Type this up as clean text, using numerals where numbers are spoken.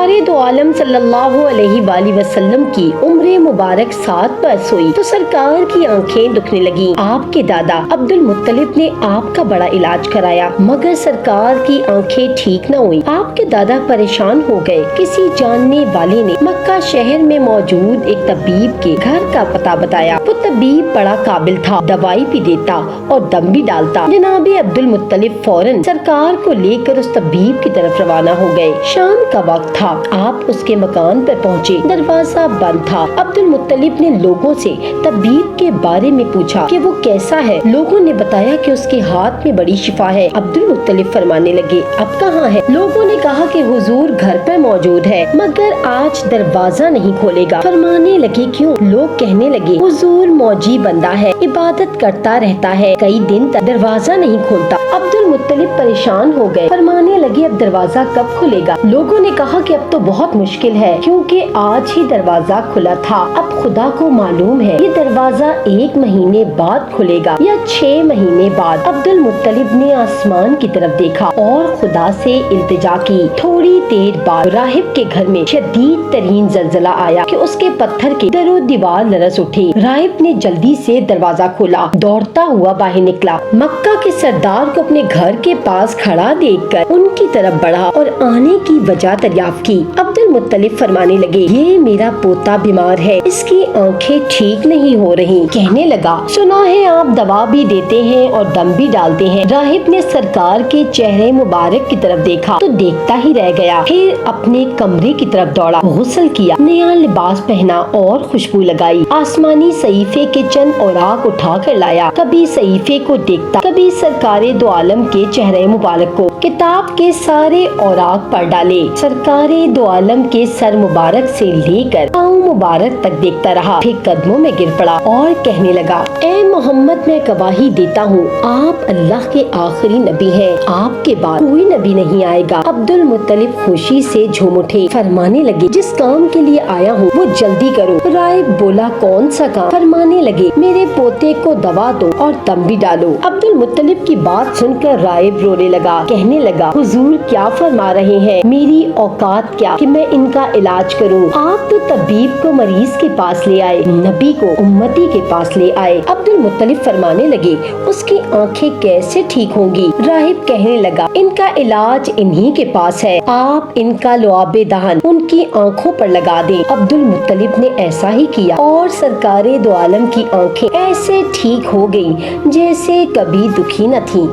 सरकार दो आलम सल्लल्लाहु अलैहि वसल्लम की उम्र मुबारक 7 बरस हुई तो सरकार की आंखें दुखने लगी। आपके दादा अब्दुल मुत्तलिब ने आपका बड़ा इलाज कराया मगर सरकार की आंखें ठीक न हुई। आपके दादा परेशान हो गए। किसी जानने वाले ने मक्का शहर में मौजूद एक तबीब के घर का पता बताया। वो तबीब बड़ा काबिल था, दवाई भी देता और दम भी डालता। जनाब अब्दुल मुत्तलिब फौरन सरकार को लेकर उस तबीब की तरफ रवाना हो गए। शाम का वक्त था। आप उसके मकान पर पहुँचे। दरवाजा बंद था। अब्दुल मुत्तलिब ने लोगों से तबीब के बारे में पूछा कि वो कैसा है। लोगों ने बताया कि उसके हाथ में बड़ी शिफा है। अब्दुल मुत्तलिब फरमाने लगे, अब कहाँ है? लोगों ने कहा कि हुजूर घर पर मौजूद है मगर आज दरवाजा नहीं खोलेगा। फरमाने लगे, क्यों? लोग कहने लगे, हुजूर मौजी बंदा है, इबादत करता रहता है, कई दिन तक दरवाजा नहीं खोलता। अब्दुल मुत्तलिब परेशान हो गए। फरमाने लगे, अब दरवाजा कब खुलेगा? लोगों ने कहा कि अब तो बहुत मुश्किल है क्योंकि आज ही दरवाजा खुला था। अब खुदा को मालूम है ये दरवाजा 1 महीने बाद खुलेगा या 6 महीने बाद। अब्दुल मुत्तलिब ने आसमान की तरफ देखा और खुदा से इल्तिजा की। थोड़ी देर बाद राहिब के घर में शदीद तरीन जलजला आया कि उसके पत्थर के दरो दीवार लरस उठी। राहिब ने जल्दी से दरवाजा खोला, दौड़ता हुआ बाहर निकला। मक्का के सरदार को अपने घर के पास खड़ा देखकर उनकी तरफ बढ़ा और आने की वजह दरियाफ्त की। अब्दुल मुत्तलिब फरमाने लगे, ये मेरा पोता बीमार है, इसकी आंखें ठीक नहीं हो रही। कहने लगा, सुना है आप दवा भी देते हैं और दम भी डालते हैं। राहिब ने सरकार के चेहरे मुबारक की तरफ देखा तो देखता ही रह गया। फिर अपने कमरे की तरफ दौड़ा, गुस्ल किया, नया लिबास पहना और खुशबू लगाई। आसमानी सहीफे के चंद औराक उठा कर लाया। कभी सहीफे को देखता, कभी सरकार दो आलम के चेहरे मुबारक को। किताब के सारे औराक पढ़ डाले। सरकार दो आलम के सर मुबारक से लेकर पाँव मुबारक तक देखता रहा। फिर कदमों में गिर पड़ा और कहने लगा, ए मोहम्मद, मैं गवाही देता हूँ आप अल्लाह के आखिरी नबी हैं। आपके बाद कोई नबी नहीं आएगा। अब्दुल मुत्तलिब खुशी से झूम उठे। फरमाने लगे, जिस काम के लिए आया हूँ वो जल्दी करो। राहिब बोला, कौन सा काम? फरमाने लगे, मेरे पोते को दवा दो और दम भी डालो। अब्दुल मुत्तलिब की बात सुनकर राहिब रोने लगा। कहने लगा, हुजूर क्या फरमा रहे हैं? मेरी औकात क्या कि मैं इनका इलाज करूं? आप तो तबीब को मरीज के पास ले आए, नबी को उम्मती के पास ले आए। अब्दुल मुत्तलिब फरमाने लगे, उसकी आंखें कैसे ठीक होंगी? राहिब कहने लगा, इनका इलाज इन्हीं के पास है, आप इनका लुआबे दहन उनकी आंखों पर लगा दें। अब्दुल मुत्तलिब ने ऐसा ही किया और सरकार दो आलम की आंखें ऐसे ठीक हो गयी जैसे कभी दुखी न थी।